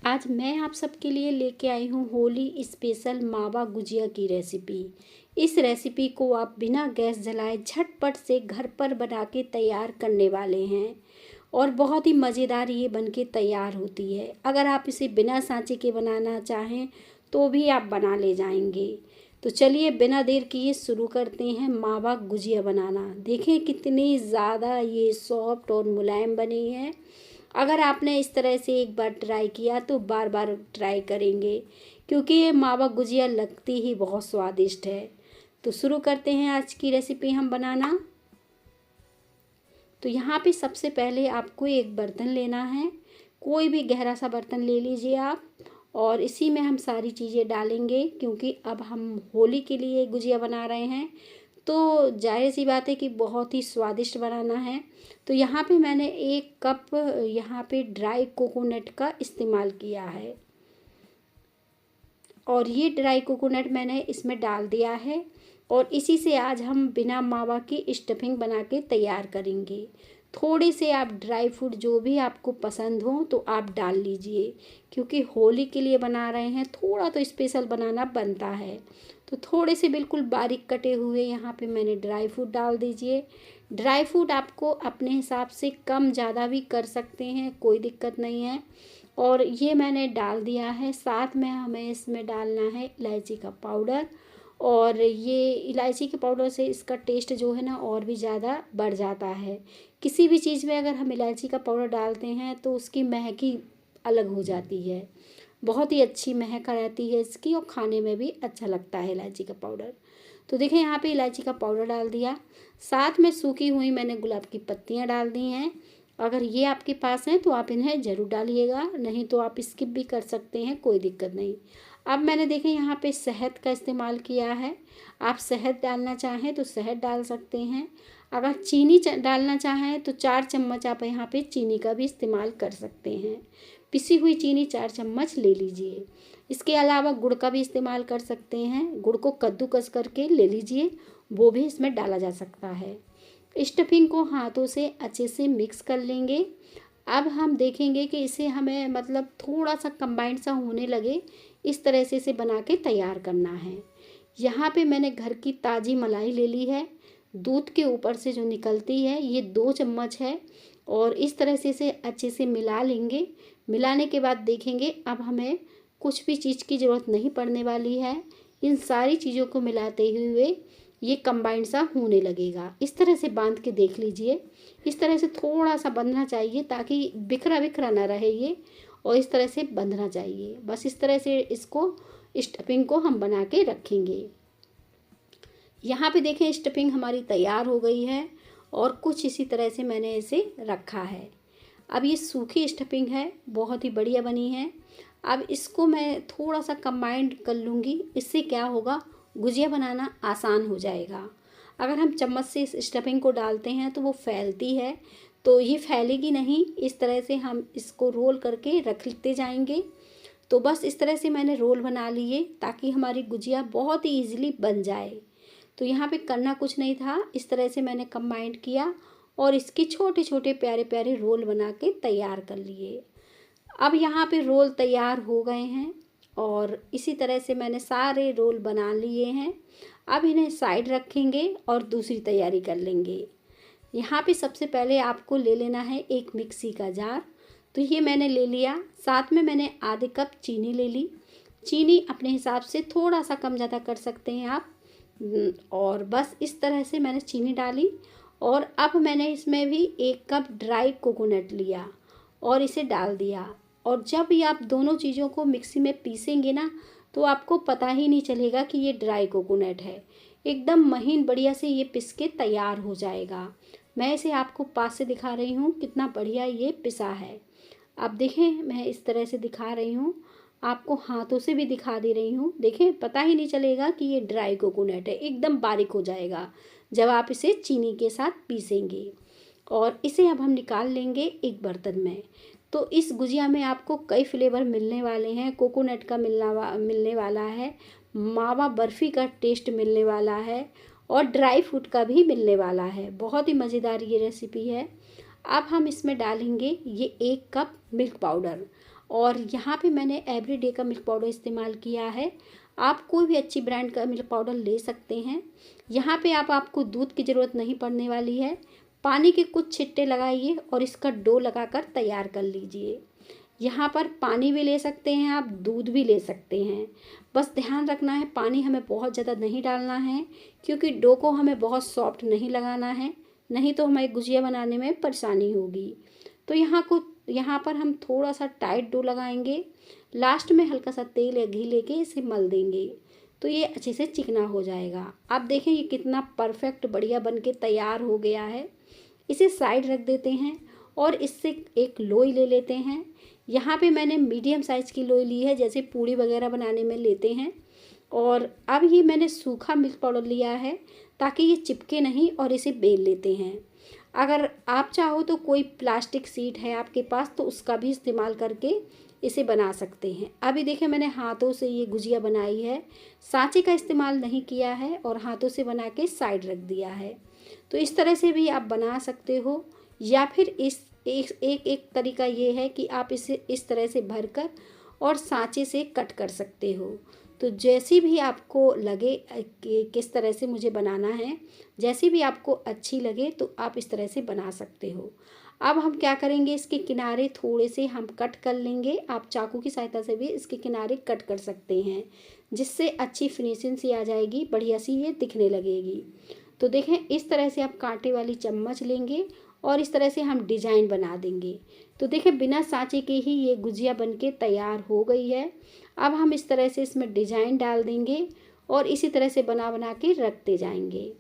आज मैं आप सबके लिए लेके आई हूँ होली स्पेशल मावा गुजिया की रेसिपी। इस रेसिपी को आप बिना गैस जलाए झटपट से घर पर बना के तैयार करने वाले हैं और बहुत ही मज़ेदार ये बन के तैयार होती है। अगर आप इसे बिना सांचे के बनाना चाहें तो भी आप बना ले जाएंगे। तो चलिए बिना देर किए शुरू करते हैं मावा गुजिया बनाना। देखें कितनी ज़्यादा ये सॉफ्ट और मुलायम बनी है। अगर आपने इस तरह से एक बार ट्राई किया तो बार बार ट्राई करेंगे, क्योंकि ये मावा गुजिया लगती ही बहुत स्वादिष्ट है। तो शुरू करते हैं आज की रेसिपी हम बनाना। तो यहाँ पे सबसे पहले आपको एक बर्तन लेना है। कोई भी गहरा सा बर्तन ले लीजिए आप, और इसी में हम सारी चीज़ें डालेंगे, क्योंकि अब हम होली के लिए गुजिया बना रहे हैं तो जाहिर सी बात है कि बहुत ही स्वादिष्ट बनाना है। तो यहाँ पे मैंने 1 कप यहाँ पे ड्राई कोकोनट का इस्तेमाल किया है, और ये ड्राई कोकोनट मैंने इसमें डाल दिया है। और इसी से आज हम बिना मावा की स्टफिंग बना के तैयार करेंगे। थोड़े से आप ड्राई फ्रूट जो भी आपको पसंद हो तो आप डाल लीजिए, क्योंकि होली के लिए बना रहे हैं, थोड़ा तो स्पेशल बनाना बनता है। तो थोड़े से बिल्कुल बारीक कटे हुए यहाँ पे मैंने ड्राई फ्रूट डाल दीजिए। ड्राई फ्रूट आपको अपने हिसाब से कम ज़्यादा भी कर सकते हैं, कोई दिक्कत नहीं है। और ये मैंने डाल दिया है। साथ में हमें इसमें डालना है इलायची का पाउडर, और ये इलायची के पाउडर से इसका टेस्ट जो है ना और भी ज़्यादा बढ़ जाता है। किसी भी चीज़ में अगर हम इलायची का पाउडर डालते हैं तो उसकी महक ही अलग हो जाती है, बहुत ही अच्छी महक रहती है इसकी, और खाने में भी अच्छा लगता है इलायची का पाउडर। तो देखें यहाँ पे इलायची का पाउडर डाल दिया। साथ में सूखी हुई मैंने गुलाब की पत्तियाँ डाल दी हैं। अगर ये आपके पास हैं तो आप इन्हें ज़रूर डालिएगा, नहीं तो आप स्किप भी कर सकते हैं, कोई दिक्कत नहीं। अब मैंने देखें यहाँ पे शहद का इस्तेमाल किया है। आप शहद डालना चाहें तो शहद डाल सकते हैं। अगर चीनी डालना चाहें तो 4 चम्मच आप यहाँ पे चीनी का भी इस्तेमाल कर सकते हैं। पिसी हुई चीनी 4 चम्मच ले लीजिए। इसके अलावा गुड़ का भी इस्तेमाल कर सकते हैं। गुड़ को कद्दूकस करके ले लीजिए, वो भी इसमें डाला जा सकता है। स्टफिंग को हाथों से अच्छे से मिक्स कर लेंगे। अब हम देखेंगे कि इसे हमें मतलब थोड़ा सा कंबाइंड सा होने लगे, इस तरह से इसे बना के तैयार करना है। यहाँ पे मैंने घर की ताज़ी मलाई ले ली है। दूध के ऊपर से जो निकलती है ये 2 चम्मच है, और इस तरह से इसे अच्छे से मिला लेंगे। मिलाने के बाद देखेंगे अब हमें कुछ भी चीज़ की ज़रूरत नहीं पड़ने वाली है। इन सारी चीज़ों को मिलाते हुए ये कंबाइंड सा होने लगेगा। इस तरह से बांध के देख लीजिए। इस तरह से थोड़ा सा बंधना चाहिए ताकि बिखरा बिखरा ना रहे ये, और इस तरह से बंधना चाहिए। बस इस तरह से इसको स्टफिंग को हम बना के रखेंगे। यहाँ पे देखें स्टफिंग हमारी तैयार हो गई है, और कुछ इसी तरह से मैंने इसे रखा है। अब ये सूखी स्टफिंग है, बहुत ही बढ़िया बनी है। अब इसको मैं थोड़ा सा कंबाइंड कर लूँगी। इससे क्या होगा, गुजिया बनाना आसान हो जाएगा। अगर हम चम्मच से इस स्टफिंग को डालते हैं तो वो फैलती है, तो ये फैलेगी नहीं। इस तरह से हम इसको रोल करके रखते जाएंगे। तो बस इस तरह से मैंने रोल बना लिए ताकि हमारी गुजिया बहुत ही ईजिली बन जाए। तो यहाँ पे करना कुछ नहीं था, इस तरह से मैंने कंबाइंड किया और इसके छोटे छोटे प्यारे प्यारे रोल बना के तैयार कर लिए। अब यहाँ पे रोल तैयार हो गए हैं, और इसी तरह से मैंने सारे रोल बना लिए हैं। अब इन्हें साइड रखेंगे और दूसरी तैयारी कर लेंगे। यहाँ पे सबसे पहले आपको ले लेना है एक मिक्सी का जार। तो ये मैंने ले लिया। साथ में मैंने आधे कप चीनी ले ली। चीनी अपने हिसाब से थोड़ा सा कम ज़्यादा कर सकते हैं आप। और बस इस तरह से मैंने चीनी डाली, और अब मैंने इसमें भी 1 कप ड्राई कोकोनट लिया और इसे डाल दिया। और जब भी आप दोनों चीज़ों को मिक्सी में पीसेंगे ना, तो आपको पता ही नहीं चलेगा कि ये ड्राई कोकोनट है। एकदम महीन बढ़िया से ये पिस के तैयार हो जाएगा। मैं इसे आपको पास से दिखा रही हूँ कितना बढ़िया ये पिसा है। अब देखें, मैं इस तरह से दिखा रही हूँ, आपको हाथों से भी दिखा दे रही हूँ। देखें, पता ही नहीं चलेगा कि ये ड्राई कोकोनट है, एकदम बारीक हो जाएगा जब आप इसे चीनी के साथ पीसेंगे। और इसे अब हम निकाल लेंगे एक बर्तन में। तो इस गुजिया में आपको कई फ्लेवर मिलने वाले हैं। कोकोनट का मिलने वाला है, मावा बर्फ़ी का टेस्ट मिलने वाला है, और ड्राई फ्रूट का भी मिलने वाला है। बहुत ही मज़ेदार ये रेसिपी है। अब हम इसमें डालेंगे ये 1 कप मिल्क पाउडर, और यहाँ पे मैंने एवरीडे का मिल्क पाउडर इस्तेमाल किया है। आप कोई भी अच्छी ब्रांड का मिल्क पाउडर ले सकते हैं। यहाँ पे आपको दूध की ज़रूरत नहीं पड़ने वाली है। पानी के कुछ छिट्टे लगाइए और इसका डो लगाकर तैयार कर लीजिए। यहाँ पर पानी भी ले सकते हैं आप, दूध भी ले सकते हैं। बस ध्यान रखना है पानी हमें बहुत ज़्यादा नहीं डालना है, क्योंकि डो को हमें बहुत सॉफ्ट नहीं लगाना है, नहीं तो हमें गुजिया बनाने में परेशानी होगी। तो यहाँ पर हम थोड़ा सा टाइट डो लगाएंगे। लास्ट में हल्का सा तेल या घी लेके इसे मल देंगे तो ये अच्छे से चिकना हो जाएगा। आप देखें ये कितना परफेक्ट बढ़िया बन के तैयार हो गया है। इसे साइड रख देते हैं और इससे एक लोई ले लेते हैं। यहाँ पे मैंने मीडियम साइज़ की लोई ली है, जैसे पूड़ी वगैरह बनाने में लेते हैं। और अब ये मैंने सूखा मिल्क पाउडर लिया है ताकि ये चिपके नहीं, और इसे बेल लेते हैं। अगर आप चाहो तो कोई प्लास्टिक शीट है आपके पास तो उसका भी इस्तेमाल करके इसे बना सकते हैं। अभी देखें मैंने हाथों से ये गुजिया बनाई है, सांचे का इस्तेमाल नहीं किया है और हाथों से बना के साइड रख दिया है। तो इस तरह से भी आप बना सकते हो, या फिर इस एक तरीका ये है कि आप इसे इस तरह से भरकर और सांचे से कट कर सकते हो। तो जैसी भी आपको लगे कि किस तरह से मुझे बनाना है, जैसी भी आपको अच्छी लगे तो आप इस तरह से बना सकते हो। अब हम क्या करेंगे, इसके किनारे थोड़े से हम कट कर लेंगे। आप चाकू की सहायता से भी इसके किनारे कट कर सकते हैं, जिससे अच्छी फिनिशिंग सी आ जाएगी, बढ़िया सी ये दिखने लगेगी। तो देखें इस तरह से आप कांटे वाली चम्मच लेंगे और इस तरह से हम डिजाइन बना देंगे। तो देखें बिना सांचे के ही ये गुजिया बनके तैयार हो गई है। अब हम इस तरह से इसमें डिजाइन डाल देंगे और इसी तरह से बना बना के रखते जाएंगे।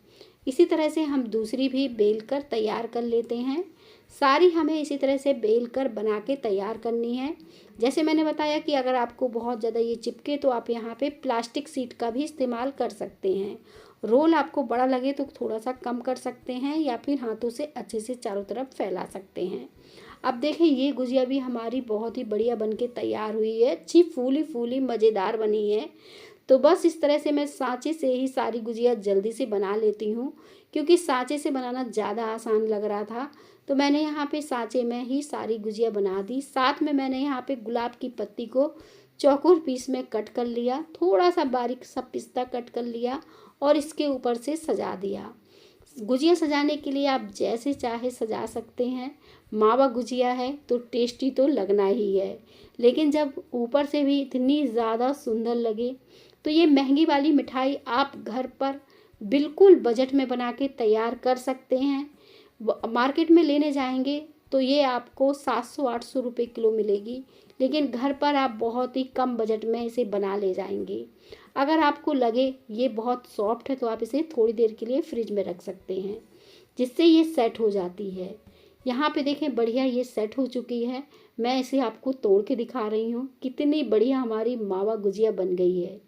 इसी तरह से हम दूसरी भी बेल कर तैयार कर लेते हैं। सारी हमें इसी तरह से बेल कर बना के तैयार करनी है। जैसे मैंने बताया कि अगर आपको बहुत ज़्यादा ये चिपके तो आप यहाँ पे प्लास्टिक शीट का भी इस्तेमाल कर सकते हैं। रोल आपको बड़ा लगे तो थोड़ा सा कम कर सकते हैं, या फिर हाथों से अच्छे से चारों तरफ फैला सकते हैं। अब देखें ये गुजिया भी हमारी बहुत ही बढ़िया बन के तैयार हुई है, अच्छी फूली फूली मज़ेदार बनी है। तो बस इस तरह से मैं सांचे से ही सारी गुजिया जल्दी से बना लेती हूँ, क्योंकि सांचे से बनाना ज़्यादा आसान लग रहा था। तो मैंने यहाँ पे सांचे में ही सारी गुजिया बना दी। साथ में मैंने यहाँ पे गुलाब की पत्ती को चौकोर पीस में कट कर लिया, थोड़ा सा बारीक सा पिस्ता कट कर लिया और इसके ऊपर से सजा दिया। गुजिया सजाने के लिए आप जैसे चाहे सजा सकते हैं। मावा गुजिया है तो टेस्टी तो लगना ही है, लेकिन जब ऊपर से भी इतनी ज़्यादा सुंदर लगे तो ये महंगी वाली मिठाई आप घर पर बिल्कुल बजट में बना के तैयार कर सकते हैं। मार्केट में लेने जाएंगे तो ये आपको 700-800 रुपये किलो मिलेगी, लेकिन घर पर आप बहुत ही कम बजट में इसे बना ले जाएंगे। अगर आपको लगे ये बहुत सॉफ्ट है तो आप इसे थोड़ी देर के लिए फ्रिज में रख सकते हैं, जिससे ये सेट हो जाती है। यहाँ पे देखें बढ़िया ये सेट हो चुकी है। मैं इसे आपको तोड़ के दिखा रही हूँ, कितनी बढ़िया हमारी मावा गुजिया बन गई है।